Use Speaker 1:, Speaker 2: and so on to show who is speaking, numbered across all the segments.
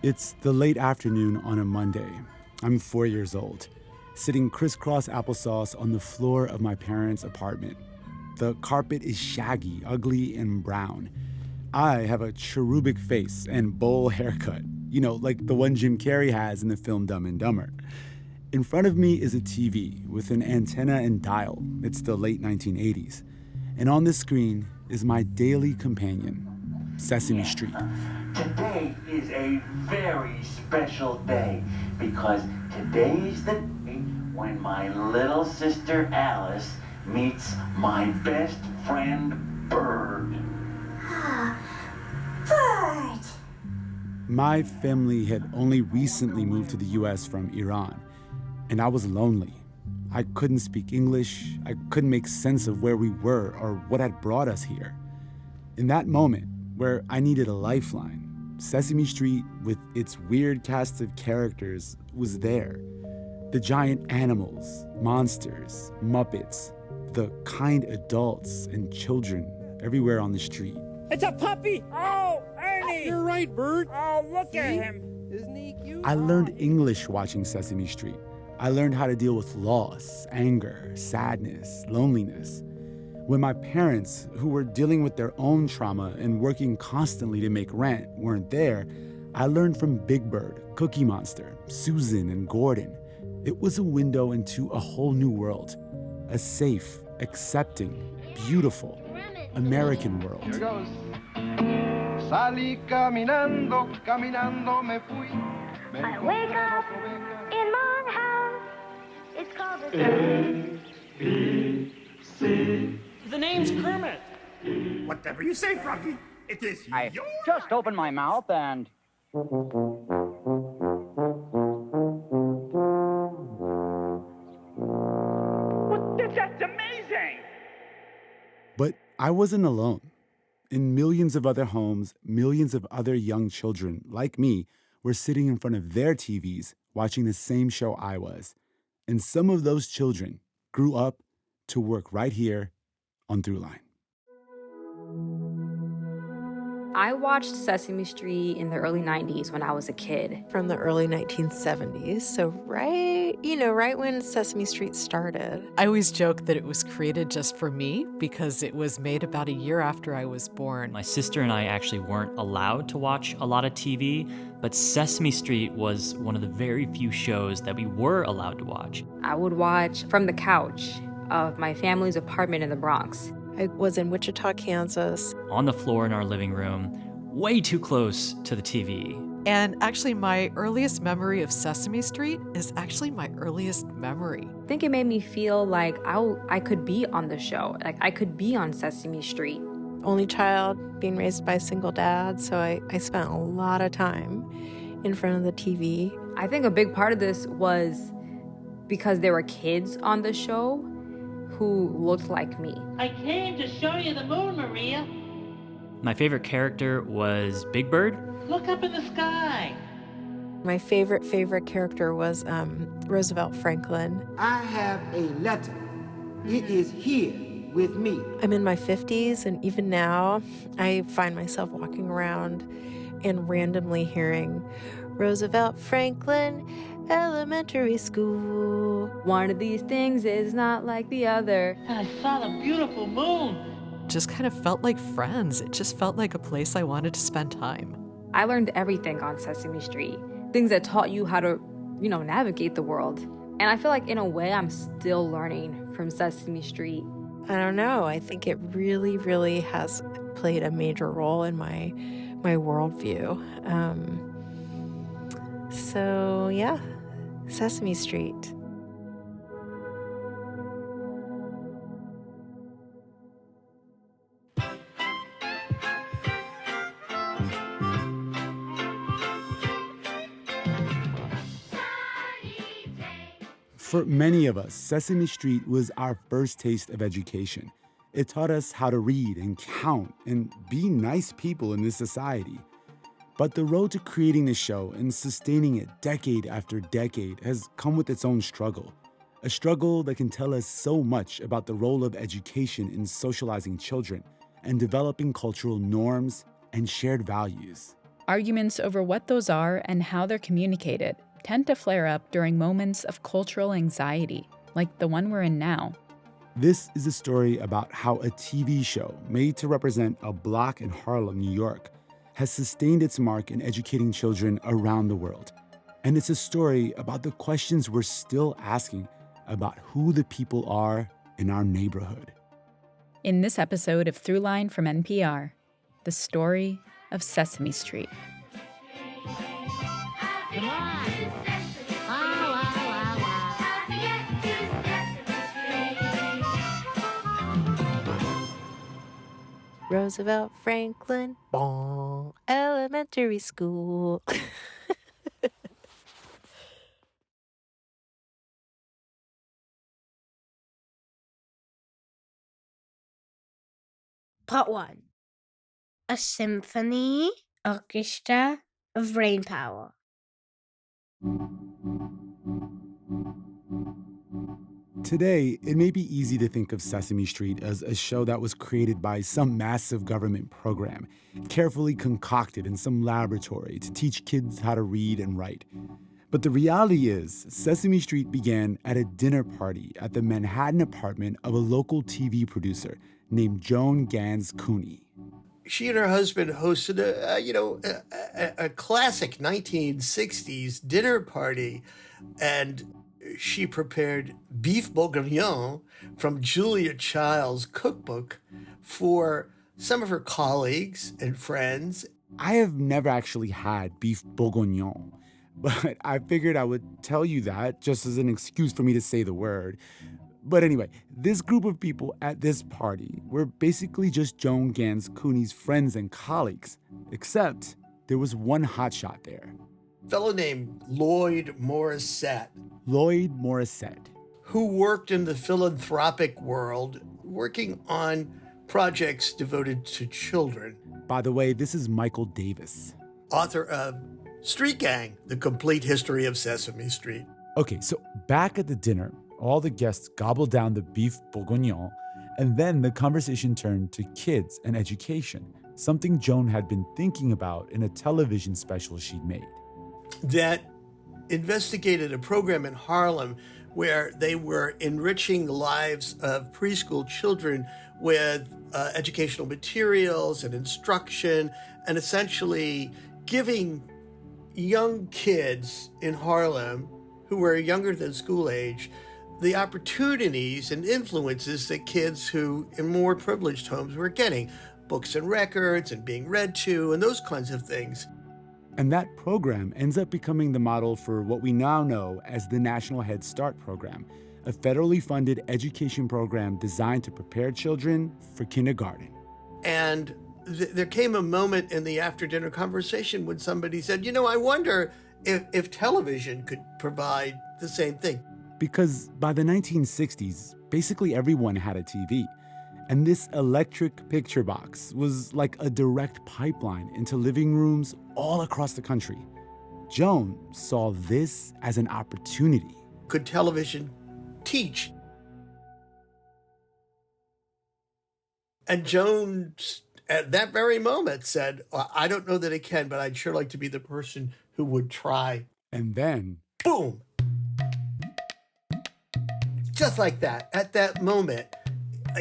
Speaker 1: It's the late afternoon on a Monday. I'm 4 years old, sitting crisscross applesauce on the floor of my parents' apartment. The carpet is shaggy, ugly, and brown. I have a cherubic face and bowl haircut, like the one Jim Carrey has in the film Dumb and Dumber. In front of me is a TV with an antenna and dial. It's the late 1980s. And on the screen is my daily companion, Sesame Street.
Speaker 2: Today is a very special day because today is the day when my little sister Alice meets my best friend Bird.
Speaker 3: Bird!
Speaker 1: My family had only recently moved to the US from Iran, and I was lonely. I couldn't speak English. I couldn't make sense of where we were or what had brought us here. In that moment, where I needed a lifeline, Sesame Street, with its weird cast of characters, was there. The giant animals, monsters, Muppets, the kind adults and children everywhere on the street.
Speaker 4: It's a puppy! Oh, Ernie!
Speaker 5: You're right, Bert.
Speaker 4: Oh, look at him.
Speaker 5: Isn't he cute?
Speaker 1: I learned English watching Sesame Street. I learned how to deal with loss, anger, sadness, loneliness. When my parents, who were dealing with their own trauma and working constantly to make rent, weren't there, I learned from Big Bird, Cookie Monster, Susan, and Gordon. It was a window into a whole new world, a safe, accepting, beautiful, American world.
Speaker 5: Here goes. Salí caminando, caminando me fui.
Speaker 3: I wake up in my house. It's called a
Speaker 6: A-B-C.
Speaker 4: The name's Kermit.
Speaker 6: Whatever you say, Froggy, it is
Speaker 7: I
Speaker 6: your...
Speaker 7: just opened my mouth and...
Speaker 2: That's amazing!
Speaker 1: But I wasn't alone. In millions of other homes, millions of other young children, like me, were sitting in front of their TVs watching the same show I was. And some of those children grew up to work right here on Throughline.
Speaker 8: I watched Sesame Street in the early 90s when I was a kid.
Speaker 9: From the early 1970s, so right when Sesame Street started.
Speaker 10: I always joke that it was created just for me because it was made about a year after I was born.
Speaker 11: My sister and I actually weren't allowed to watch a lot of TV, but Sesame Street was one of the very few shows that we were allowed to watch.
Speaker 8: I would watch from the couch of my family's apartment in the Bronx.
Speaker 9: I was in Wichita, Kansas.
Speaker 11: On the floor in our living room, way too close to the TV.
Speaker 10: And actually, my earliest memory of Sesame Street is actually my earliest memory.
Speaker 8: I think it made me feel like I could be on the show, like I could be on Sesame Street.
Speaker 9: Only child, being raised by a single dad, so I spent a lot of time in front of the TV.
Speaker 8: I think a big part of this was because there were kids on the show who looked like me.
Speaker 12: I came to show you the moon, Maria.
Speaker 11: My favorite character was Big Bird.
Speaker 12: Look up in the sky.
Speaker 9: My favorite character was Roosevelt Franklin.
Speaker 13: I have a letter. It is here with me.
Speaker 9: I'm in my 50s, and even now, I find myself walking around and randomly hearing Roosevelt Franklin Elementary School.
Speaker 8: One of these things is not like the other.
Speaker 12: And I saw the beautiful moon.
Speaker 10: Just kind of felt like friends. It just felt like a place I wanted to spend time.
Speaker 8: I learned everything on Sesame Street. Things that taught you how to, navigate the world. And I feel like in a way I'm still learning from Sesame Street.
Speaker 9: I don't know. I think it really, really has played a major role in my worldview. So yeah, Sesame Street.
Speaker 1: For many of us, Sesame Street was our first taste of education. It taught us how to read and count and be nice people in this society. But the road to creating the show and sustaining it decade after decade has come with its own struggle. A struggle that can tell us so much about the role of education in socializing children and developing cultural norms and shared values.
Speaker 14: Arguments over what those are and how they're communicated tend to flare up during moments of cultural anxiety, like the one we're in now.
Speaker 1: This is a story about how a TV show made to represent a block in Harlem, New York, has sustained its mark in educating children around the world. And it's a story about the questions we're still asking about who the people are in our neighborhood.
Speaker 14: In this episode of Throughline from NPR, the story of Sesame Street.
Speaker 3: Come on.
Speaker 9: Roosevelt Franklin, bon, elementary school.
Speaker 15: Part 1. A symphony orchestra of brainpower.
Speaker 1: Today, it may be easy to think of Sesame Street as a show that was created by some massive government program, carefully concocted in some laboratory to teach kids how to read and write. But the reality is, Sesame Street began at a dinner party at the Manhattan apartment of a local TV producer named Joan Gans Cooney.
Speaker 16: She and her husband hosted a classic 1960s dinner party, and she prepared beef bourguignon from Julia Child's cookbook for some of her colleagues and friends.
Speaker 1: I have never actually had beef bourguignon, but I figured I would tell you that just as an excuse for me to say the word. But anyway, this group of people at this party were basically just Joan Gans Cooney's friends and colleagues, except there was one hotshot there.
Speaker 16: A fellow named Lloyd Morissette.
Speaker 1: Lloyd Morissette.
Speaker 16: Who worked in the philanthropic world, working on projects devoted to children.
Speaker 1: By the way, this is Michael Davis.
Speaker 16: Author of Street Gang, The Complete History of Sesame Street.
Speaker 1: Okay, so back at the dinner, all the guests gobbled down the beef bourguignon, and then the conversation turned to kids and education, something Joan had been thinking about in a television special she'd made.
Speaker 16: That investigated a program in Harlem where they were enriching the lives of preschool children with educational materials and instruction, and essentially giving young kids in Harlem who were younger than school age the opportunities and influences that kids who in more privileged homes were getting, books and records and being read to and those kinds of things.
Speaker 1: And that program ends up becoming the model for what we now know as the National Head Start program, a federally funded education program designed to prepare children for kindergarten.
Speaker 16: And there came a moment in the after-dinner conversation when somebody said, I wonder if television could provide the same thing.
Speaker 1: Because by the 1960s, basically everyone had a TV. And this electric picture box was like a direct pipeline into living rooms all across the country. Joan saw this as an opportunity.
Speaker 16: Could television teach? And Joan, at that very moment, said, I don't know that it can, but I'd sure like to be the person who would try.
Speaker 1: And then,
Speaker 16: boom! Just like that, at that moment,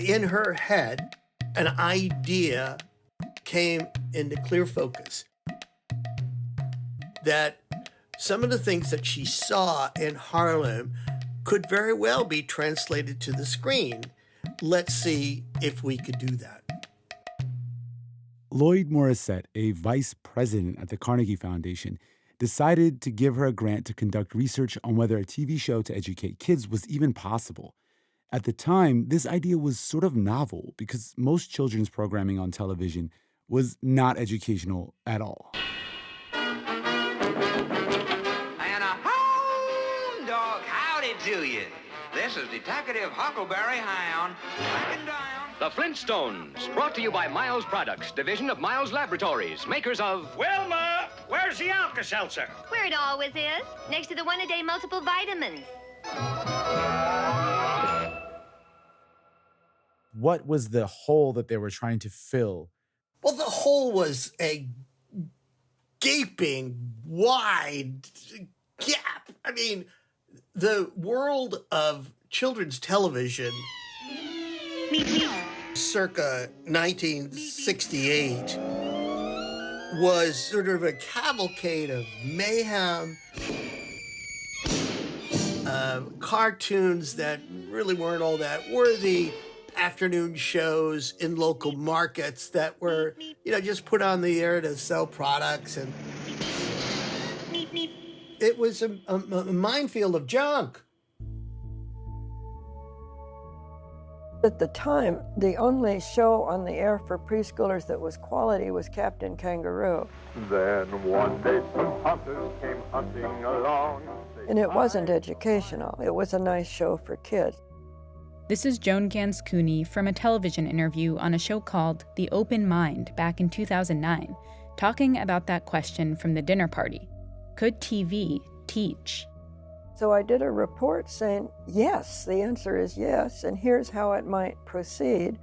Speaker 16: in her head, an idea came into clear focus. That some of the things that she saw in Harlem could very well be translated to the screen. Let's see if we could do that.
Speaker 1: Lloyd Morissette, a vice president at the Carnegie Foundation, decided to give her a grant to conduct research on whether a TV show to educate kids was even possible. At the time, this idea was sort of novel because most children's programming on television was not educational at all.
Speaker 17: And a hound dog, howdy to you. This is Detective Huckleberry Hound, tracking down...
Speaker 18: The Flintstones, brought to you by Miles Products, division of Miles Laboratories, makers of...
Speaker 4: Wilma, where's the Alka-Seltzer?
Speaker 3: Where it always is, next to the one-a-day multiple vitamins.
Speaker 1: What was the hole that they were trying to fill?
Speaker 16: Well, the hole was a gaping, wide gap. I mean, the world of children's television circa 1968 was sort of a cavalcade of mayhem, cartoons that really weren't all that worthy, afternoon shows in local markets that were, just put on the air to sell products. And it was a minefield of junk.
Speaker 19: At the time, the only show on the air for preschoolers that was quality was Captain Kangaroo.
Speaker 20: Then one day some hunters came hunting along.
Speaker 19: And it wasn't educational. It was a nice show for kids.
Speaker 14: This is Joan Gans Cooney from a television interview on a show called The Open Mind back in 2009, talking about that question from the dinner party. Could TV teach?
Speaker 19: So I did a report saying, yes, the answer is yes, and here's how it might proceed.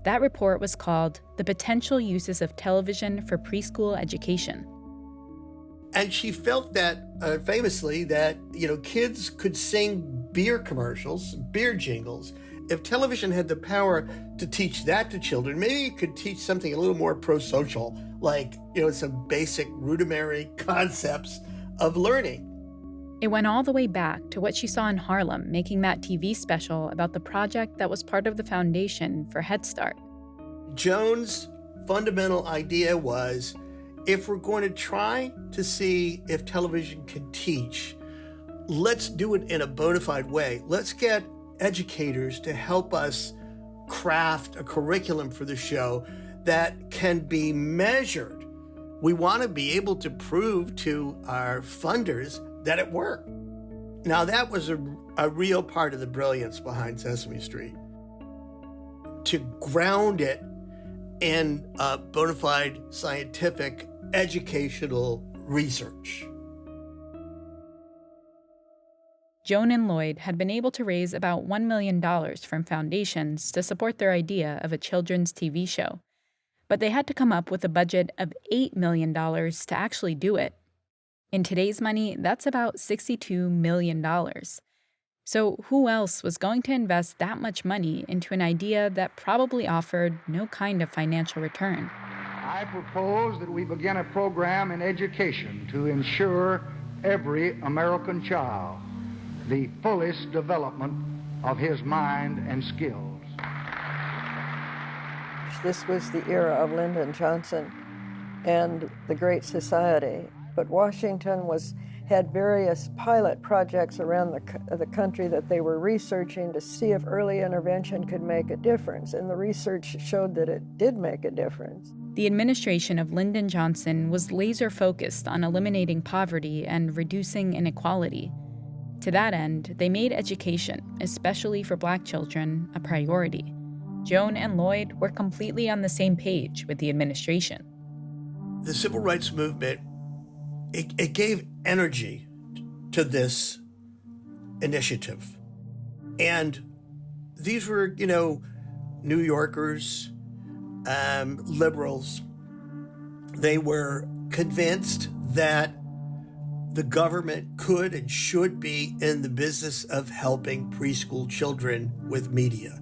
Speaker 14: That report was called The Potential Uses of Television for Preschool Education.
Speaker 16: And she felt that, famously, that, kids could sing beer commercials, beer jingles. If television had the power to teach that to children, maybe it could teach something a little more pro-social, like, some basic rudimentary concepts of learning.
Speaker 14: It went all the way back to what she saw in Harlem, making that TV special about the project that was part of the foundation for Head Start.
Speaker 16: Joan's fundamental idea was, if we're going to try to see if television can teach, let's do it in a bona fide way. Let's get educators to help us craft a curriculum for the show that can be measured. We want to be able to prove to our funders that it worked. Now, that was a real part of the brilliance behind Sesame Street. To ground it in bona fide scientific educational research.
Speaker 14: Joan and Lloyd had been able to raise about $1 million from foundations to support their idea of a children's TV show. But they had to come up with a budget of $8 million to actually do it. In today's money, that's about $62 million. So who else was going to invest that much money into an idea that probably offered no kind of financial return?
Speaker 21: I propose that we begin a program in education to ensure every American child the fullest development of his mind and skills.
Speaker 19: This was the era of Lyndon Johnson and the Great Society. But Washington had various pilot projects around the country that they were researching to see if early intervention could make a difference, and the research showed that it did make a difference.
Speaker 14: The administration of Lyndon Johnson was laser-focused on eliminating poverty and reducing inequality. To that end, they made education, especially for Black children, a priority. Joan and Lloyd were completely on the same page with the administration.
Speaker 16: The civil rights movement, it gave energy to this initiative. And these were, New Yorkers, liberals. They were convinced that the government could and should be in the business of helping preschool children with media.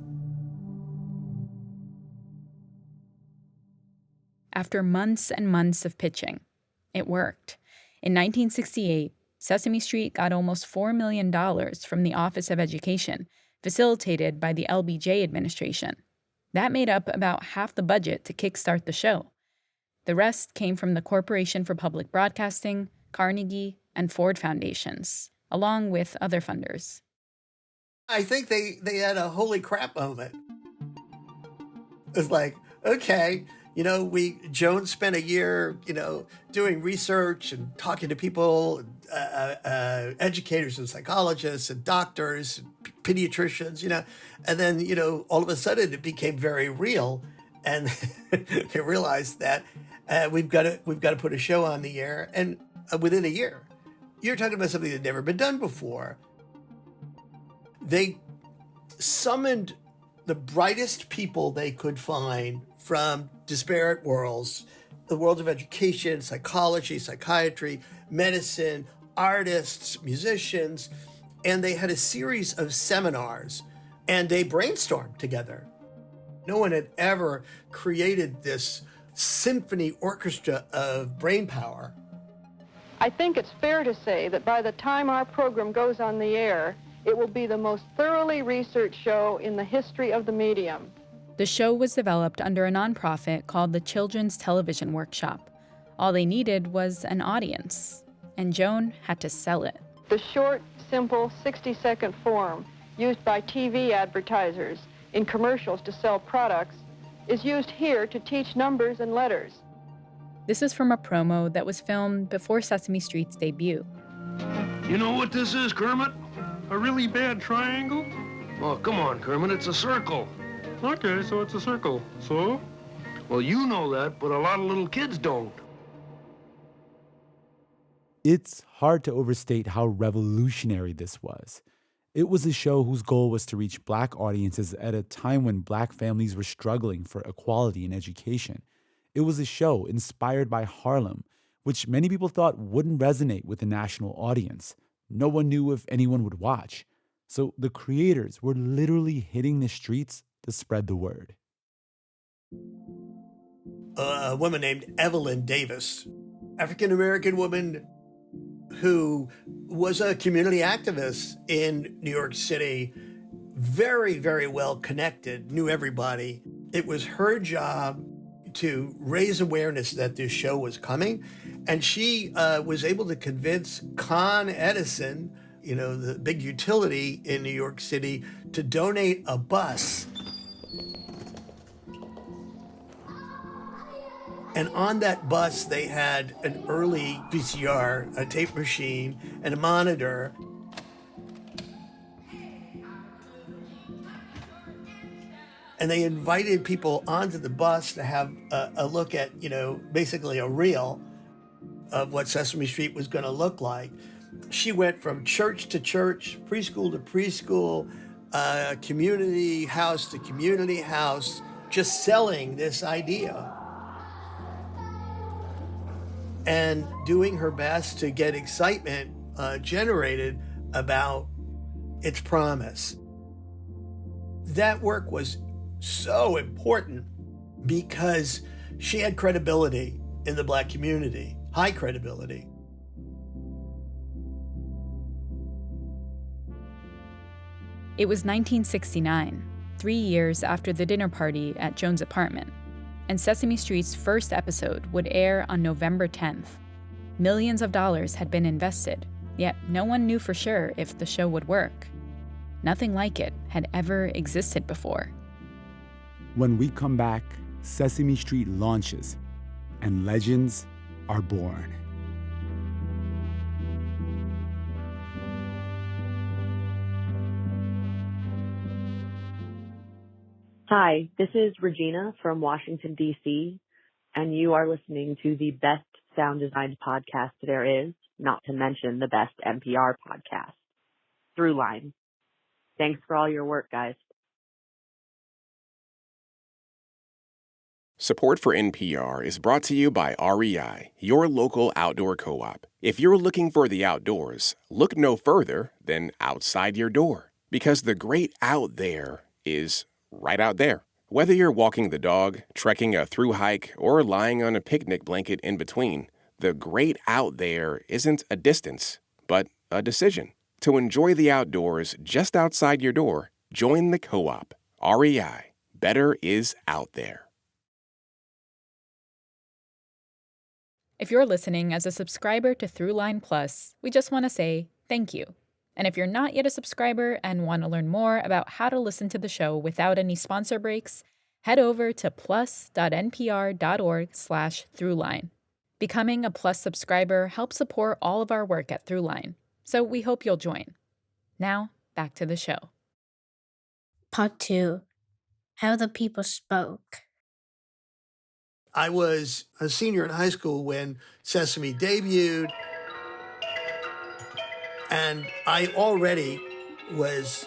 Speaker 14: After months and months of pitching, it worked. In 1968, Sesame Street got almost $4 million from the Office of Education, facilitated by the LBJ administration. That made up about half the budget to kickstart the show. The rest came from the Corporation for Public Broadcasting, Carnegie, and Ford Foundations, along with other funders.
Speaker 16: I think they had a holy crap moment. It's like, okay, Joan spent a year, doing research and talking to people, educators and psychologists and doctors, and pediatricians, and then, all of a sudden it became very real. And they realized that we've got to put a show on the air. And within a year, you're talking about something that had never been done before. They summoned the brightest people they could find from disparate worlds the world of education, psychology, psychiatry, medicine, artists, musicians, and they had a series of seminars and they brainstormed together. No one had ever created this symphony orchestra of brain power.
Speaker 5: I think it's fair to say that by the time our program goes on the air, it will be the most thoroughly researched show in the history of the medium.
Speaker 14: The show was developed under a nonprofit called the Children's Television Workshop. All they needed was an audience, and Joan had to sell it.
Speaker 5: The short, simple 60-second form used by TV advertisers in commercials to sell products is used here to teach numbers and letters.
Speaker 14: This is from a promo that was filmed before Sesame Street's debut.
Speaker 22: You know what this is, Kermit? A really bad triangle? Oh, come on, Kermit, it's a circle. Okay, so it's a circle. So? Well, you know that, but a lot of little kids don't.
Speaker 1: It's hard to overstate how revolutionary this was. It was a show whose goal was to reach Black audiences at a time when Black families were struggling for equality in education. It was a show inspired by Harlem, which many people thought wouldn't resonate with the national audience. No one knew if anyone would watch. So the creators were literally hitting the streets to spread the word.
Speaker 16: A woman named Evelyn Davis, African-American woman who was a community activist in New York City, very, very well connected, knew everybody. It was her job to raise awareness that this show was coming. And she was able to convince Con Edison, you know, the big utility in New York City, to donate a bus. And on that bus, they had an early VCR, a tape machine, and a monitor. And they invited people onto the bus to have a look at, you know, basically a reel of what Sesame Street was going to look like. She went from church to church, preschool to preschool, community house to community house, just selling this idea and doing her best to get excitement generated about its promise. That work was so important because she had credibility in the Black community, high credibility.
Speaker 14: It was 1969, 3 years after the dinner party at Joan's apartment, and Sesame Street's first episode would air on November 10th. Millions of dollars had been invested, yet no one knew for sure if the show would work. Nothing like it had ever existed before.
Speaker 1: When we come back, Sesame Street launches, and legends are born.
Speaker 23: Hi, this is Regina from Washington, D.C., and you are listening to the best sound designed podcast there is, not to mention the best NPR podcast, Throughline. Thanks for all your work, guys.
Speaker 24: Support for NPR is brought to you by REI, your local outdoor co-op. If you're looking for the outdoors, look no further than outside your door, because the great out there is right out there. Whether you're walking the dog, trekking a through hike, or lying on a picnic blanket in between, the great out there isn't a distance, but a decision. To enjoy the outdoors just outside your door, join the co-op. REI. Better is out there.
Speaker 14: If you're listening as a subscriber to Throughline Plus, we just want to say thank you. And if you're not yet a subscriber and want to learn more about how to listen to the show without any sponsor breaks, head over to plus.npr.org/Throughline. Becoming a Plus subscriber helps support all of our work at Throughline, so we hope you'll join. Now, back to the show.
Speaker 15: Part 2. How the people spoke.
Speaker 16: I was a senior in high school when Sesame debuted, and I already was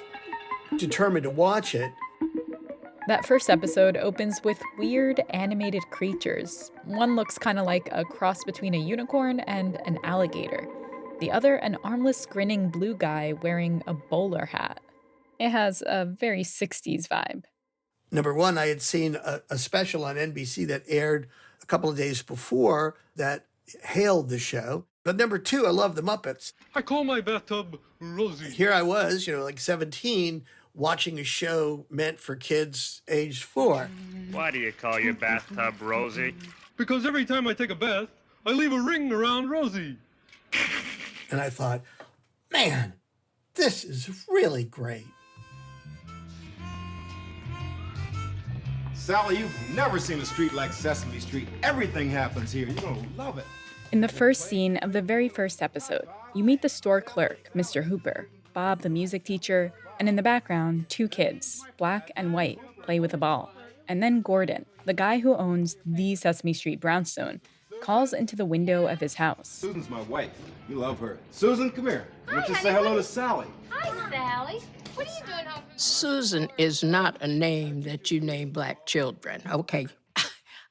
Speaker 16: determined to watch it.
Speaker 14: That first episode opens with weird animated creatures. One looks kind of like a cross between a unicorn and an alligator. The other, an armless, grinning blue guy wearing a bowler hat. It has a very 60s vibe.
Speaker 16: Number one, I had seen a special on NBC that aired a couple of days before that hailed the show. But number two, I love the Muppets.
Speaker 22: I call my bathtub Rosie.
Speaker 16: Here I was, like 17, watching a show meant for kids aged 4.
Speaker 4: Why do you call your bathtub Rosie?
Speaker 22: Because every time I take a bath, I leave a ring around Rosie.
Speaker 16: And I thought, man, this is really great.
Speaker 2: Sally, you've never seen a street like Sesame Street. Everything happens here. You're gonna love it.
Speaker 14: In the first scene of the very first episode, you meet the store clerk, Mr. Hooper, Bob, the music teacher, and in the background, 2 kids, black and white, play with a ball. And then Gordon, the guy who owns the Sesame Street brownstone, calls into the window of his house.
Speaker 2: Susan's my wife. You love her. Susan, come here. Why don't you say hello to Sally?
Speaker 3: Hi, Sally. What are you doing home?
Speaker 6: Susan is not a name that you name black children, okay?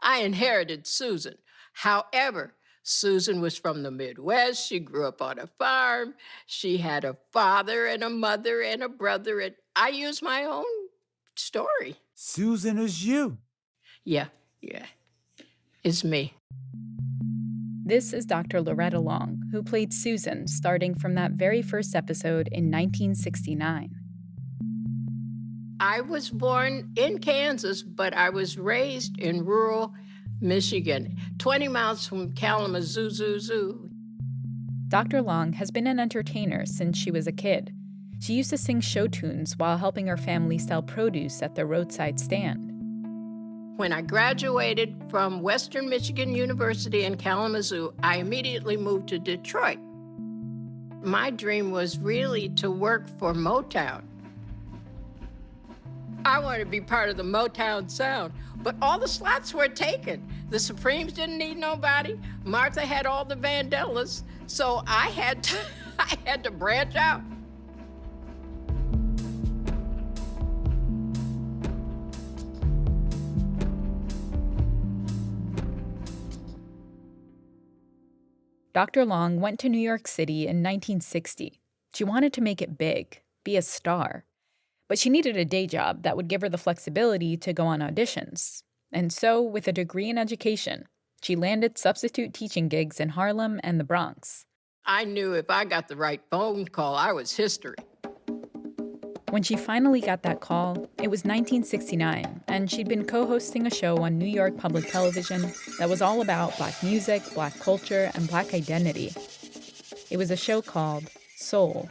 Speaker 6: I inherited Susan. However, Susan was from the Midwest. She grew up on a farm. She had a father and a mother and a brother, and I use my own story.
Speaker 1: Susan is you.
Speaker 6: Yeah. It's me.
Speaker 14: This is Dr. Loretta Long, who played Susan starting from that very first episode in 1969.
Speaker 6: I was born in Kansas, but I was raised in rural Michigan, 20 miles from Kalamazoo.
Speaker 14: Dr. Long has been an entertainer since she was a kid. She used to sing show tunes while helping her family sell produce at their roadside stand.
Speaker 6: When I graduated from Western Michigan University in Kalamazoo, I immediately moved to Detroit. My dream was really to work for Motown. I wanted to be part of the Motown sound, but all the slots were taken. The Supremes didn't need nobody. Martha had all the Vandellas, so I had to branch out.
Speaker 14: Dr. Long went to New York City in 1960. She wanted to make it big, be a star. But she needed a day job that would give her the flexibility to go on auditions. And so, with a degree in education, she landed substitute teaching gigs in Harlem and the Bronx.
Speaker 6: I knew if I got the right phone call, I was history.
Speaker 14: When she finally got that call, it was 1969, and she'd been co-hosting a show on New York Public Television that was all about Black music, Black culture, and Black identity. It was a show called Soul.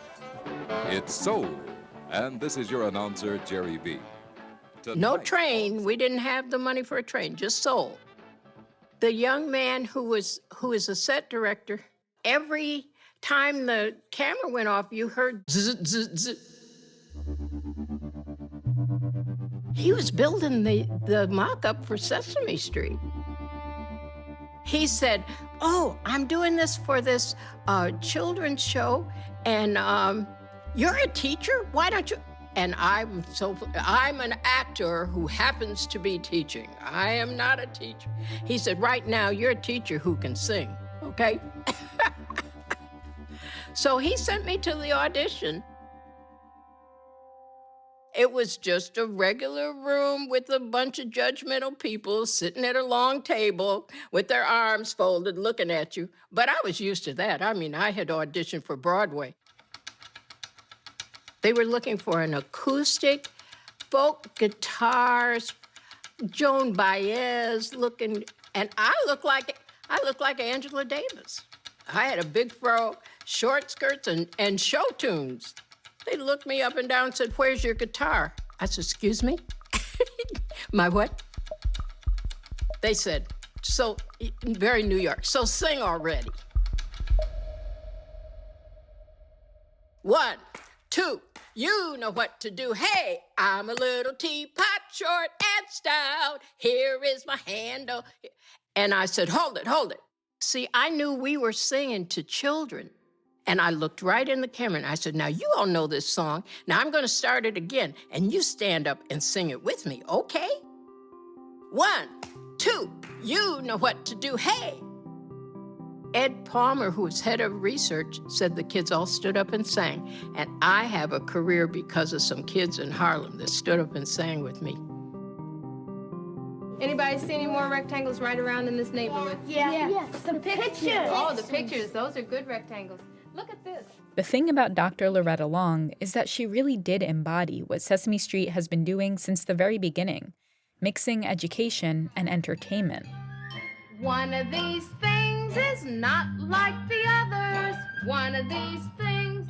Speaker 7: It's Soul, and this is your announcer, Jerry B.
Speaker 6: No train. We didn't have the money for a train, just Soul. The young man who is a set director, every time the camera went off, you heard zzz, zzz, zzz. He was building the mock-up for Sesame Street. He said, "Oh, I'm doing this for this children's show, and you're a teacher? Why don't you?" And I'm an actor who happens to be teaching. I am not a teacher. He said, "Right now, you're a teacher who can sing, okay?" So he sent me to the audition. It was just a regular room with a bunch of judgmental people sitting at a long table with their arms folded looking at you. But I was used to that. I mean, I had auditioned for Broadway. They were looking for an acoustic, folk guitars, Joan Baez looking, and I look like Angela Davis. I had a big fro, short skirts, and show tunes. They looked me up and down and said, "Where's your guitar?" I said, "Excuse me?" My what? They said, "So, very New York, so sing already." 1, 2, you know what to do. Hey, I'm a little teapot, short and stout. Here is my handle. And I said, hold it. See, I knew we were singing to children. And I looked right in the camera and I said, now you all know this song. Now I'm going to start it again. And you stand up and sing it with me, okay? 1, 2, you know what to do, hey. Ed Palmer, who was head of research, said the kids all stood up and sang. And I have a career because of some kids in Harlem that stood up and sang with me.
Speaker 10: Anybody see any more rectangles right around in this neighborhood?
Speaker 3: Yeah. The pictures.
Speaker 10: Oh, the pictures. Those are good rectangles. Look at this.
Speaker 14: The thing about Dr. Loretta Long is that she really did embody what Sesame Street has been doing since the very beginning, mixing education and entertainment.
Speaker 10: One of these things is not like the others. One of these things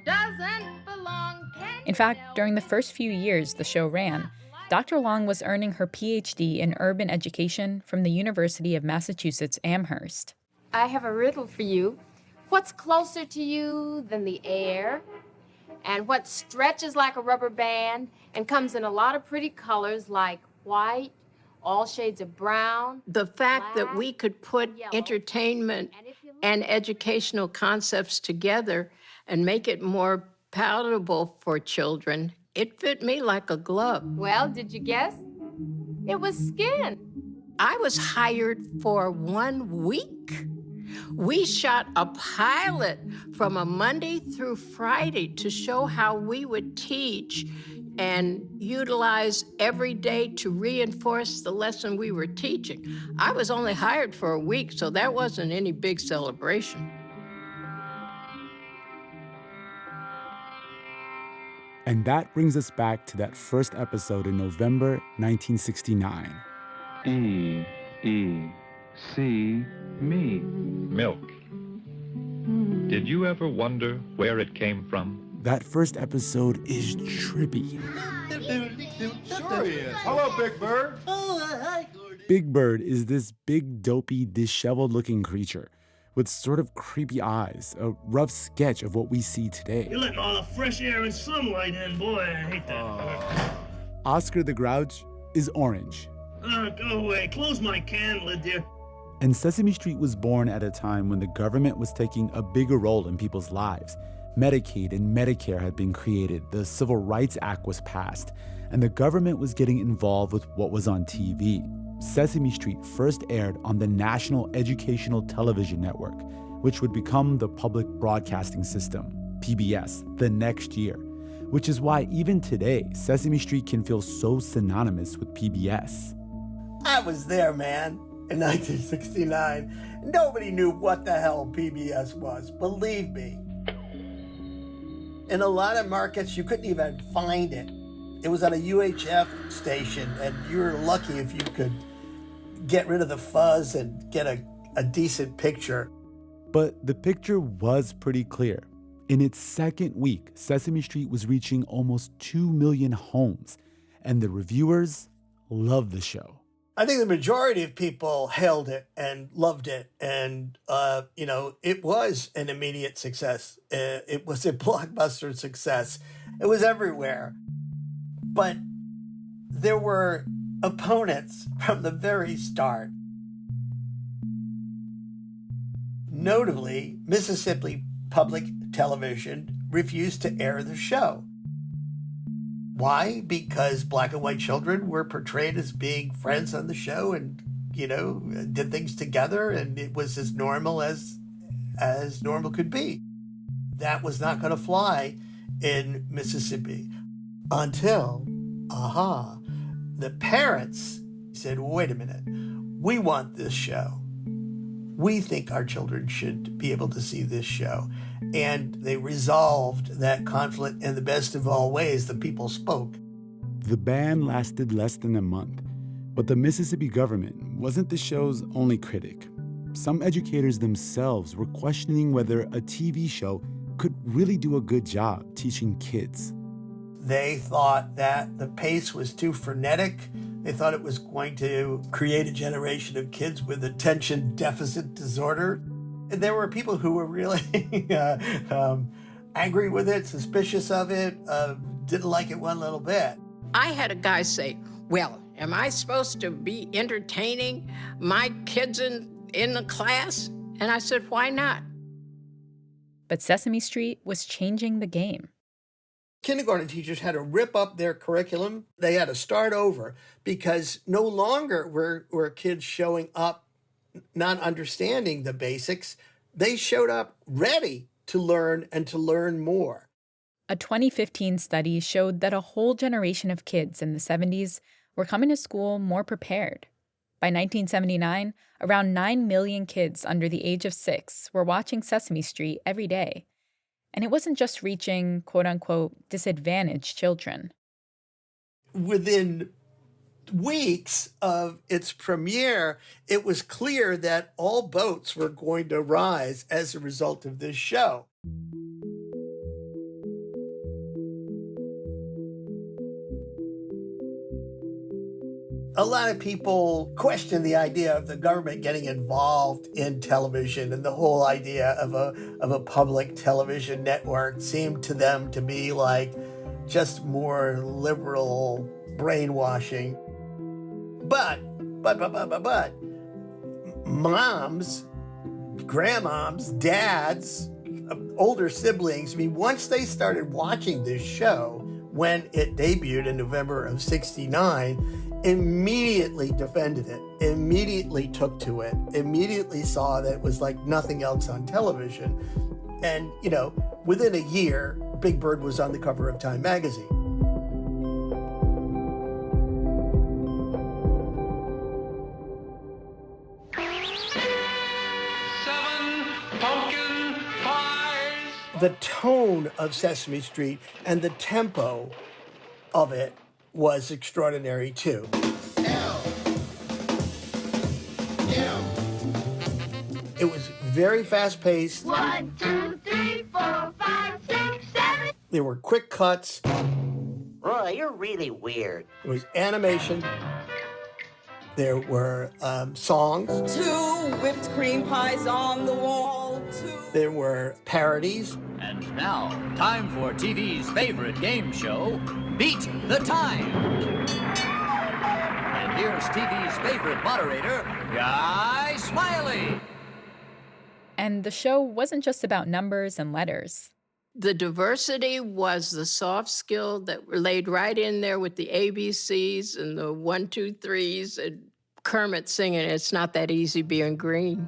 Speaker 10: doesn't belong.
Speaker 14: In fact, during the first few years the show ran, Dr. Long was earning her PhD in urban education from the University of Massachusetts Amherst.
Speaker 10: I have a riddle for you. What's closer to you than the air? And what stretches like a rubber band and comes in a lot of pretty colors like white, all shades of brown.
Speaker 6: The fact
Speaker 10: black,
Speaker 6: that we could put
Speaker 10: yellow,
Speaker 6: entertainment and educational concepts together and make it more palatable for children, it fit me like a glove.
Speaker 10: Well, did you guess? It was skin.
Speaker 6: I was hired for 1 week. We shot a pilot from a Monday through Friday to show how we would teach and utilize every day to reinforce the lesson we were teaching. I was only hired for a week, so that wasn't any big celebration.
Speaker 1: And that brings us back to that first episode in November 1969.
Speaker 11: See me. Milk. Did you ever wonder where it came from?
Speaker 1: That first episode is trippy.
Speaker 2: Sure he is. Hello, Big Bird.
Speaker 1: Big Bird is this big, dopey, disheveled-looking creature with sort of creepy eyes, a rough sketch of what we see today.
Speaker 22: You're letting all the fresh air and sunlight in, boy. I hate that.
Speaker 1: Oscar the Grouch is orange.
Speaker 22: Go away. Close my can lid, dear.
Speaker 1: And Sesame Street was born at a time when the government was taking a bigger role in people's lives. Medicaid and Medicare had been created, the Civil Rights Act was passed, and the government was getting involved with what was on TV. Sesame Street first aired on the National Educational Television Network, which would become the Public Broadcasting System, PBS, the next year, which is why even today, Sesame Street can feel so synonymous with PBS.
Speaker 16: I was there, man, in 1969. Nobody knew what the hell PBS was, believe me. In a lot of markets, you couldn't even find it. It was on a UHF station, and you were lucky if you could get rid of the fuzz and get a decent picture.
Speaker 1: But the picture was pretty clear. In its second week, Sesame Street was reaching almost 2 million homes, and the reviewers loved the show.
Speaker 16: I think the majority of people hailed it and loved it. And, it was an immediate success. It was a blockbuster success. It was everywhere. But there were opponents from the very start. Notably, Mississippi Public Television refused to air the show. Why? Because black and white children were portrayed as being friends on the show and, did things together, and it was as normal as normal could be. That was not going to fly in Mississippi until, the parents said, wait a minute, we want this show. We think our children should be able to see this show. And they resolved that conflict in the best of all ways. The people spoke.
Speaker 1: The ban lasted less than a month, but the Mississippi government wasn't the show's only critic. Some educators themselves were questioning whether a TV show could really do a good job teaching kids.
Speaker 16: They thought that the pace was too frenetic. They thought it was going to create a generation of kids with attention deficit disorder. And there were people who were really angry with it, suspicious of it, didn't like it one little bit.
Speaker 6: I had a guy say, well, am I supposed to be entertaining my kids in the class? And I said, why not?
Speaker 14: But Sesame Street was changing the game.
Speaker 16: Kindergarten teachers had to rip up their curriculum. They had to start over because no longer were kids showing up not understanding the basics. They showed up ready to learn and to learn more.
Speaker 14: A 2015 study showed that a whole generation of kids in the 70s were coming to school more prepared. By 1979, around 9 million kids under the age of 6 were watching Sesame Street every day. And it wasn't just reaching, quote-unquote, disadvantaged children.
Speaker 16: Within weeks of its premiere, it was clear that all boats were going to rise as a result of this show. A lot of people question the idea of the government getting involved in television, and the whole idea of a public television network seemed to them to be like just more liberal brainwashing. But moms, grandmoms, dads, older siblings, I mean, once they started watching this show when it debuted in November of '69, immediately defended it, immediately took to it, immediately saw that it was like nothing else on television. And, you know, within a year, Big Bird was on the cover of Time magazine. The tone of Sesame Street and the tempo of it was extraordinary too. It was very fast-paced.
Speaker 3: 1, 2, 3, 4, 5, 6, 7.
Speaker 16: There were quick cuts.
Speaker 8: Roy, you're really weird.
Speaker 16: There was animation. There were songs.
Speaker 9: 2 whipped cream pies on the wall. 2.
Speaker 16: There were parodies.
Speaker 12: And now, time for TV's favorite game show, Beat the Time. And here's TV's favorite moderator, Guy Smiley.
Speaker 14: And the show wasn't just about numbers and letters.
Speaker 6: The diversity was the soft skill that were laid right in there with the ABCs and the 1, 2, 3s and Kermit singing, "It's not that easy being green."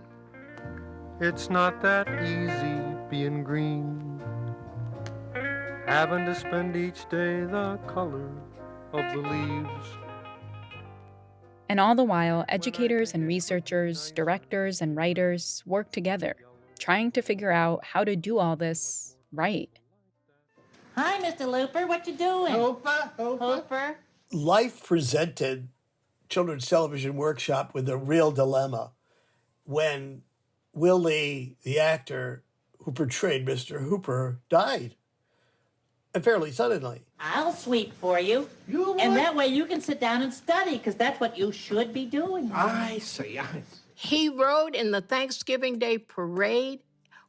Speaker 13: It's not that easy being green, having to spend each day the color of the leaves.
Speaker 14: And all the while, educators and researchers, directors and writers worked together, trying to figure out how to do all this right.
Speaker 25: Hi, Mr. Looper. What you doing?
Speaker 16: Hooper. Life presented Children's Television Workshop with a real dilemma when Will Lee, the actor who portrayed Mr. Hooper, died. And fairly suddenly.
Speaker 25: I'll sweep for you. And that way you can sit down and study, because that's what you should be doing.
Speaker 16: I see.
Speaker 6: He rode in the Thanksgiving Day parade,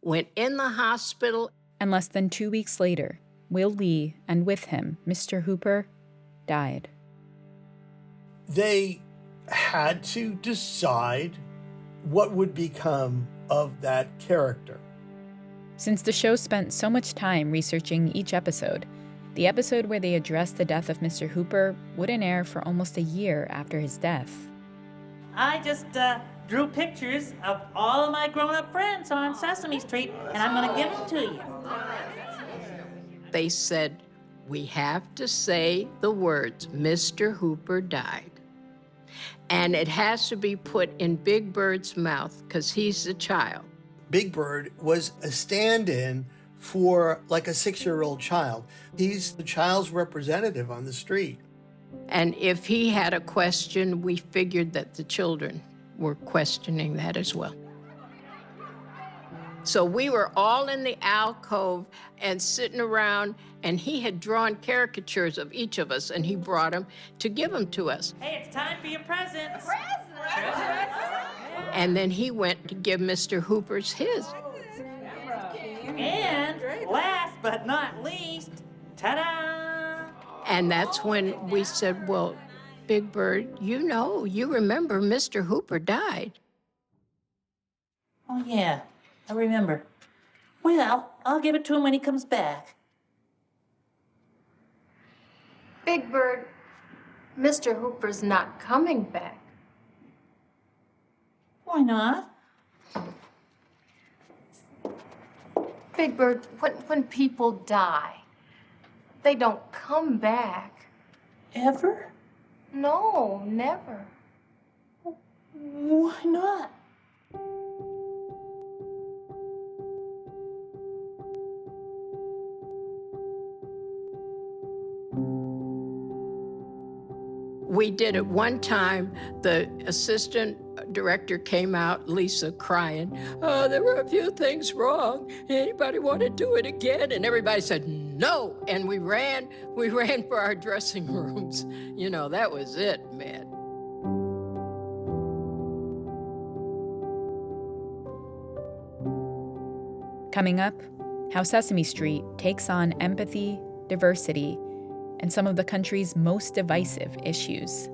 Speaker 6: went in the hospital.
Speaker 14: And less than 2 weeks later, Will Lee, and with him, Mr. Hooper, died.
Speaker 16: They had to decide what would become of that character.
Speaker 14: Since the show spent so much time researching each episode, the episode where they addressed the death of Mr. Hooper wouldn't air for almost a year after his death.
Speaker 25: I just drew pictures of all of my grown-up friends on Sesame Street, and I'm going to give them to you.
Speaker 6: They said, we have to say the words, "Mr. Hooper died." And it has to be put in Big Bird's mouth, because he's the child.
Speaker 16: Big Bird was a stand-in for like a 6-year-old child. He's the child's representative on the street.
Speaker 6: And if he had a question, we figured that the children were questioning that as well. So we were all in the alcove and sitting around, and he had drawn caricatures of each of us, and he brought them to give them to us.
Speaker 25: Hey, it's time for your presents.
Speaker 6: And then he went to give Mr. Hooper's his.
Speaker 25: And last but not least, ta-da!
Speaker 6: And that's when we said, well, Big Bird, you remember Mr. Hooper died.
Speaker 25: Oh, yeah, I remember. Well, I'll give it to him when he comes back.
Speaker 10: Big Bird, Mr. Hooper's not coming back.
Speaker 25: Why not?
Speaker 10: Big Bird, when people die, they don't come back.
Speaker 25: Ever?
Speaker 10: No, never.
Speaker 25: Why not?
Speaker 6: We did it one time. The assistant director came out, Lisa, crying. Oh, there were a few things wrong. Anybody want to do it again? And everybody said no. And we ran for our dressing rooms. You know, that was it, man.
Speaker 14: Coming up, how Sesame Street takes on empathy, diversity, and some of the country's most divisive issues.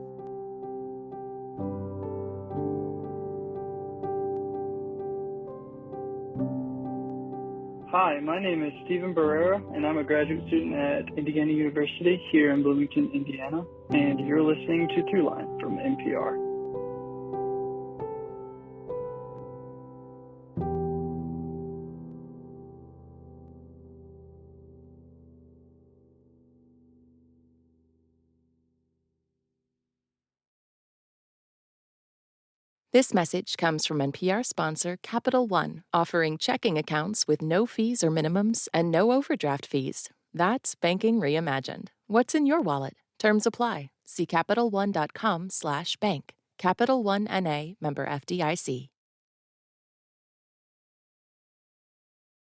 Speaker 17: Hi, my name is Stephen Barrera, and I'm a graduate student at Indiana University here in Bloomington, Indiana, and you're listening to Throughline from NPR.
Speaker 18: This message comes from NPR sponsor Capital One, offering checking accounts with no fees or minimums and no overdraft fees. That's banking reimagined. What's in your wallet? Terms apply. See CapitalOne.com/bank. Capital One N.A., member FDIC.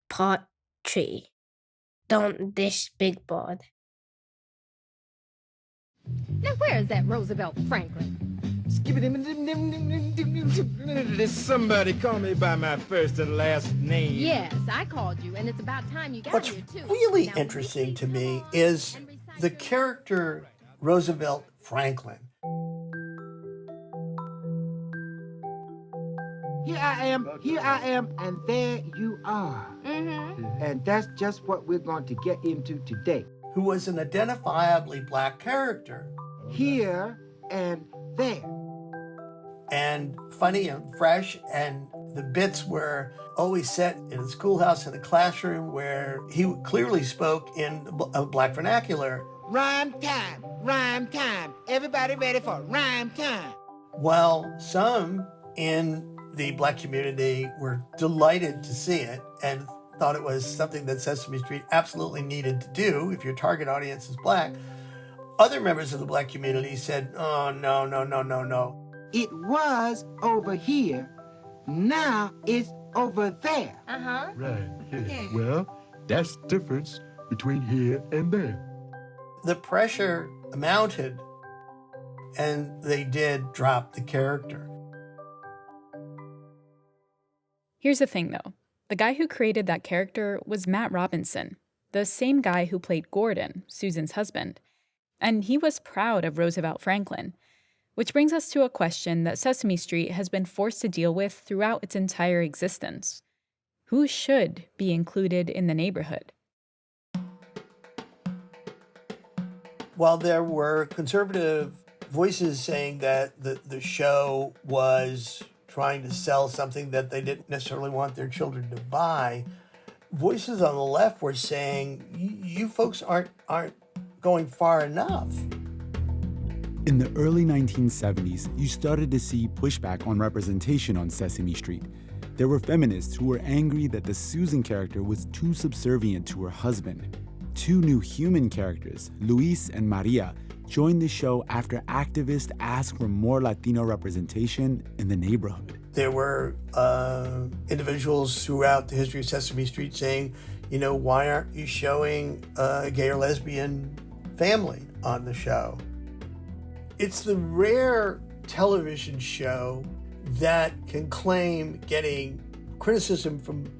Speaker 15: Part 3. Don't dish Big Bird.
Speaker 10: Now, where is that Roosevelt Franklin?
Speaker 2: Did somebody call me by my first and last name?
Speaker 10: Yes, I called you, and it's about time you got
Speaker 16: What's
Speaker 10: here, too.
Speaker 16: really interesting to me is the character Roosevelt Franklin.
Speaker 19: Here I am, and there you are.
Speaker 10: Mm-hmm.
Speaker 19: And that's just what we're going to get into today.
Speaker 16: Who was an identifiably black character.
Speaker 19: Here and there.
Speaker 16: And funny and fresh, and the bits were always set in a schoolhouse, in a classroom, where he clearly spoke in a black vernacular.
Speaker 19: Rhyme time, rhyme time. Everybody ready for rhyme time.
Speaker 16: While some in the black community were delighted to see it and thought it was something that Sesame Street absolutely needed to do if your target audience is black, other members of the black community said, oh, no.
Speaker 19: It was over here. Now it's over there.
Speaker 10: Uh-huh.
Speaker 20: Right. Yeah. Well, that's the difference between here and there.
Speaker 16: The pressure mounted, and they did drop the character.
Speaker 14: Here's the thing, though. The guy who created that character was Matt Robinson, the same guy who played Gordon, Susan's husband. And he was proud of Roosevelt Franklin. Which brings us to a question that Sesame Street has been forced to deal with throughout its entire existence. Who should be included in the neighborhood?
Speaker 16: While there were conservative voices saying that the show was trying to sell something that they didn't necessarily want their children to buy, voices on the left were saying, you folks aren't going far enough.
Speaker 1: In the early 1970s, you started to see pushback on representation on Sesame Street. There were feminists who were angry that the Susan character was too subservient to her husband. Two new human characters, Luis and Maria, joined the show after activists asked for more Latino representation in the neighborhood.
Speaker 16: There were individuals throughout the history of Sesame Street saying, why aren't you showing a gay or lesbian family on the show? It's the rare television show that can claim getting criticism from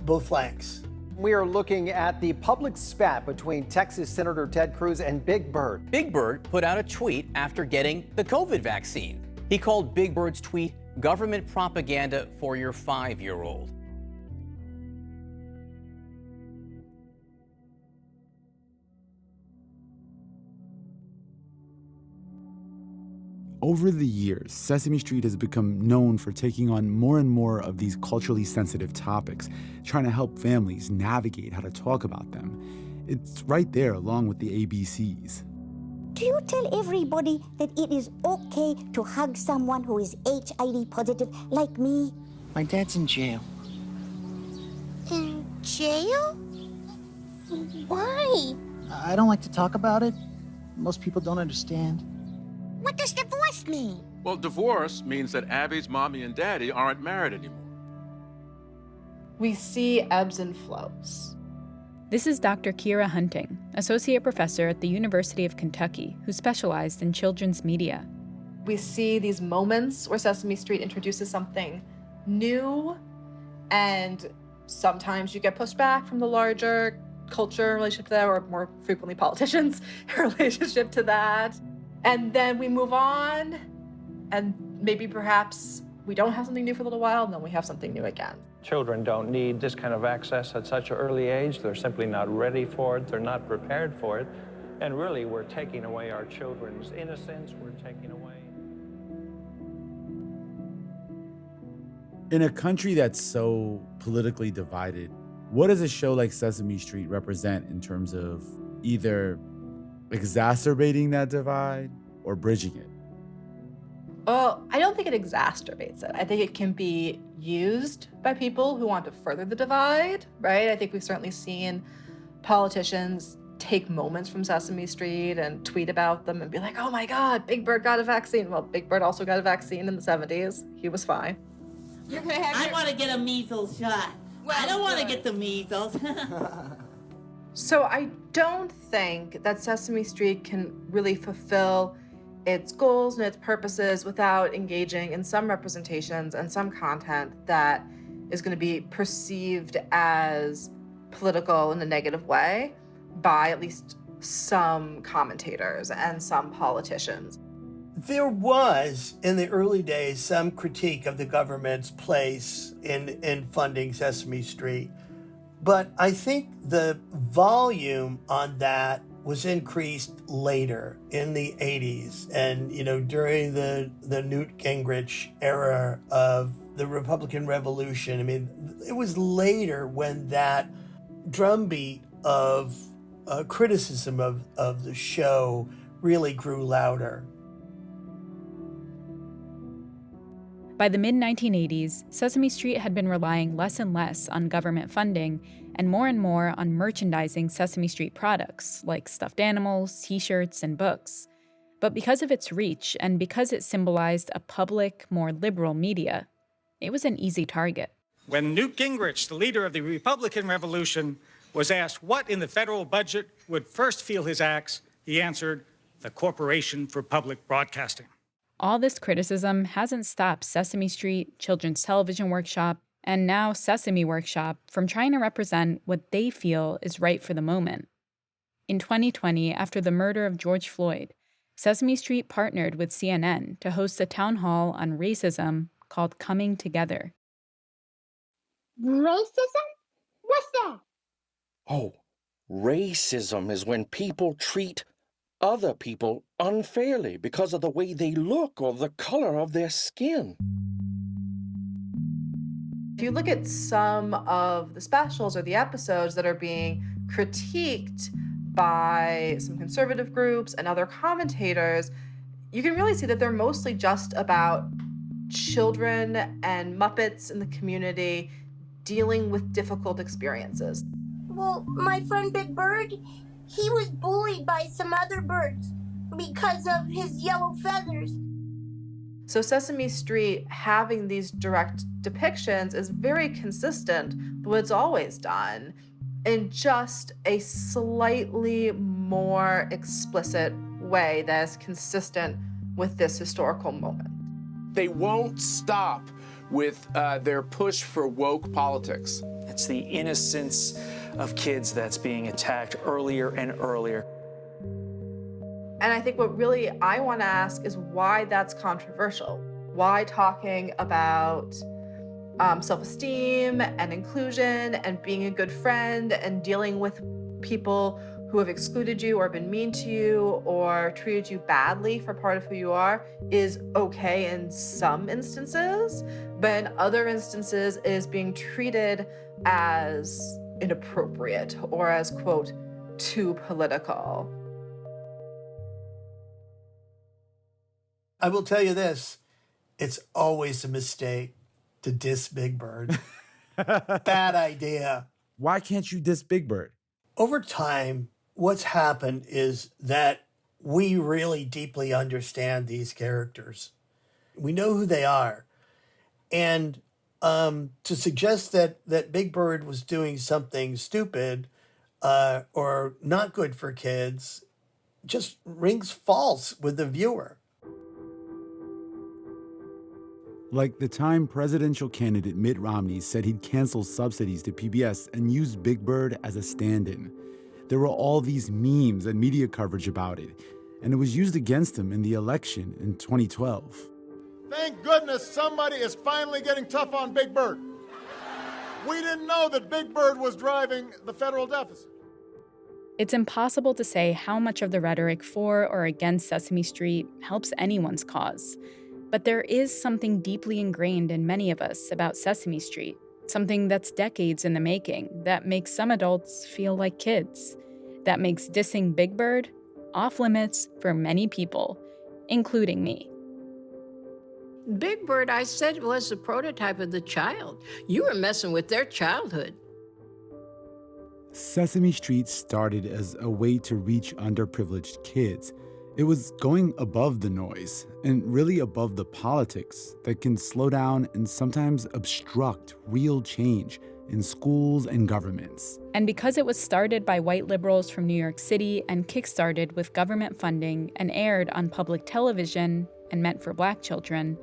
Speaker 16: both flanks.
Speaker 21: We are looking at the public spat between Texas Senator Ted Cruz and Big Bird.
Speaker 26: Big Bird put out a tweet after getting the COVID vaccine. He called Big Bird's tweet government propaganda for your 5-year-old.
Speaker 1: Over the years, Sesame Street has become known for taking on more and more of these culturally sensitive topics, trying to help families navigate how to talk about them. It's right there along with the ABCs.
Speaker 3: Do you tell everybody that it is okay to hug someone who is HIV positive like me?
Speaker 19: My dad's in jail.
Speaker 3: In jail? Why?
Speaker 19: I don't like to talk about it. Most people don't understand.
Speaker 3: What does divorce mean?
Speaker 4: Well, divorce means that Abby's mommy and daddy aren't married anymore.
Speaker 5: We see ebbs and flows.
Speaker 14: This is Dr. Kira Hunting, associate professor at the University of Kentucky, who specialized in children's media.
Speaker 5: We see these moments where Sesame Street introduces something new, and sometimes you get pushed back from the larger culture relationship to that, or more frequently politicians' relationship to that. And then we move on, and maybe perhaps we don't have something new for a little while, and then we have something new again.
Speaker 7: Children don't need this kind of access at such an early age. They're simply not ready for it. They're not prepared for it. And really, we're taking away our children's innocence. We're taking away.
Speaker 1: In a country that's so politically divided, what does a show like Sesame Street represent in terms of either exacerbating that divide or bridging it?
Speaker 5: Well, I don't think it exacerbates it. I think it can be used by people who want to further the divide, right? I think we've certainly seen politicians take moments from Sesame Street and tweet about them and be like, oh my God, Big Bird got a vaccine. Well, Big Bird also got a vaccine in the 70s. He was fine.
Speaker 11: You're gonna have I want to get a measles shot. Well, I don't want to get the measles.
Speaker 5: So I don't think that Sesame Street can really fulfill its goals and its purposes without engaging in some representations and some content that is going to be perceived as political in a negative way by at least some commentators and some politicians.
Speaker 16: There was, in the early days, some critique of the government's place in funding Sesame Street. But I think the volume on that was increased later in the 80s and, during the Newt Gingrich era of the Republican Revolution. I mean, it was later when that drumbeat of criticism of the show really grew louder.
Speaker 14: By the mid-1980s, Sesame Street had been relying less and less on government funding and more on merchandising Sesame Street products like stuffed animals, t-shirts, and books. But because of its reach and because it symbolized a public, more liberal media, it was an easy target.
Speaker 23: When Newt Gingrich, the leader of the Republican Revolution, was asked what in the federal budget would first feel his axe, he answered, the Corporation for Public Broadcasting.
Speaker 14: All this criticism hasn't stopped Sesame Street, Children's Television Workshop, and now Sesame Workshop from trying to represent what they feel is right for the moment. In 2020, after the murder of George Floyd, Sesame Street partnered with CNN to host a town hall on racism called Coming Together.
Speaker 3: Racism? What's that?
Speaker 24: Oh, racism is when people treat other people unfairly because of the way they look or the color of their skin.
Speaker 5: If you look at some of the specials or the episodes that are being critiqued by some conservative groups and other commentators, you can really see that they're mostly just about children and Muppets in the community dealing with difficult experiences.
Speaker 3: Well, my friend Big Bird, he was bullied by some other birds because of his yellow feathers.
Speaker 5: So Sesame Street having these direct depictions is very consistent with what it's always done in just a slightly more explicit way that is consistent with this historical moment.
Speaker 27: They won't stop with their push for woke politics.
Speaker 28: It's the innocence of kids that's being attacked earlier and earlier.
Speaker 5: And I think what really I want to ask is why that's controversial. Why talking about self-esteem and inclusion and being a good friend and dealing with people who have excluded you or been mean to you or treated you badly for part of who you are is okay in some instances, but in other instances it is being treated as inappropriate or as, quote, too political.
Speaker 16: I will tell you this, it's always a mistake to diss Big Bird. Bad idea.
Speaker 1: Why can't you diss Big Bird?
Speaker 16: Over time, what's happened is that we really deeply understand these characters. We know who they are. And to suggest that Big Bird was doing something stupid or not good for kids just rings false with the viewer.
Speaker 1: Like the time presidential candidate Mitt Romney said he'd cancel subsidies to PBS and use Big Bird as a stand-in. There were all these memes and media coverage about it, and it was used against him in the election in 2012.
Speaker 2: Thank goodness somebody is finally getting tough on Big Bird. We didn't know that Big Bird was driving the federal deficit.
Speaker 14: It's impossible to say how much of the rhetoric for or against Sesame Street helps anyone's cause. But there is something deeply ingrained in many of us about Sesame Street, something that's decades in the making, that makes some adults feel like kids, that makes dissing Big Bird off limits for many people, including me.
Speaker 6: Big Bird, I said, was the prototype of the child. You were messing with their childhood.
Speaker 1: Sesame Street started as a way to reach underprivileged kids. It was going above the noise and really above the politics that can slow down and sometimes obstruct real change in schools and governments.
Speaker 14: And because it was started by white liberals from New York City and kickstarted with government funding and aired on public television and meant for Black children,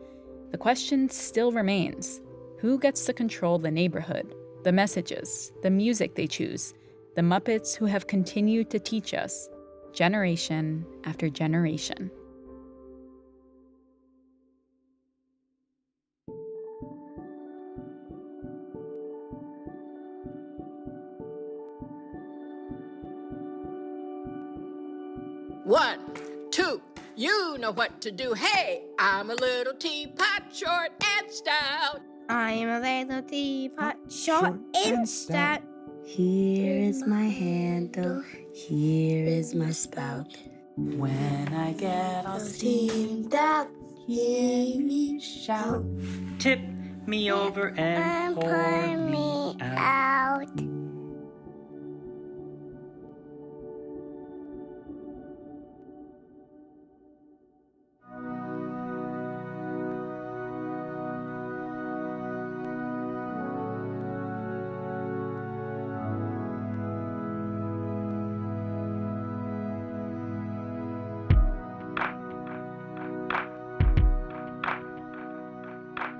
Speaker 14: the question still remains: who gets to control the neighborhood, the messages, the music they choose, the Muppets who have continued to teach us, generation after generation?
Speaker 6: One, two, you know what to do. Hey, I'm a little teapot, short and stout.
Speaker 15: I'm a little teapot, short and stout.
Speaker 8: Here is my handle, here is my spout. When I get all steamed out, hear me shout. Tip me over and pour me out.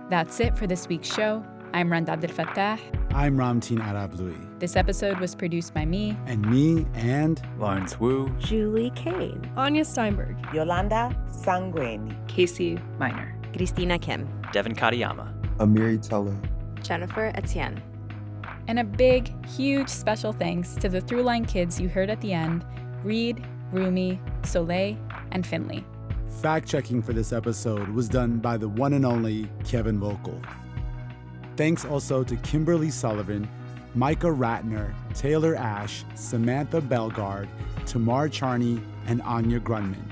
Speaker 14: That's it for this week's show. I'm Rand Abdel Fattah.
Speaker 1: I'm Ramteen Arablouei.
Speaker 14: This episode was produced by me.
Speaker 1: And
Speaker 9: Lawrence Wu.
Speaker 12: Julie Kane.
Speaker 13: Anya Steinberg.
Speaker 17: Yolanda Sangweni.
Speaker 22: Casey Miner.
Speaker 25: Christina Kim.
Speaker 9: Devin Katayama.
Speaker 29: Amiri Teller.
Speaker 25: Jennifer Etienne.
Speaker 14: And a big, huge special thanks to the Throughline kids you heard at the end: Reed, Rumi, Soleil, and Finley.
Speaker 1: Fact-checking for this episode was done by the one and only Kevin Vogel. Thanks also to Kimberly Sullivan, Micah Ratner, Taylor Ash, Samantha Belgard, Tamar Charney, and Anya Grunman.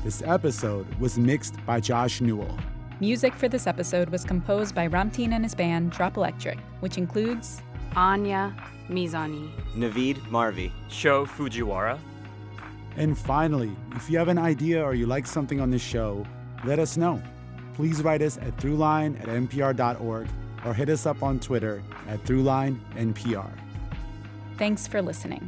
Speaker 1: This episode was mixed by Josh Newell.
Speaker 14: Music for this episode was composed by Ramteen and his band Drop Electric, which includes
Speaker 25: Anya Mizani,
Speaker 9: Naveed Marvi, Sho Fujiwara.
Speaker 1: And finally, if you have an idea or you like something on this show, let us know. Please write us at throughline@npr.org or hit us up on Twitter at ThroughlineNPR.
Speaker 14: Thanks for listening.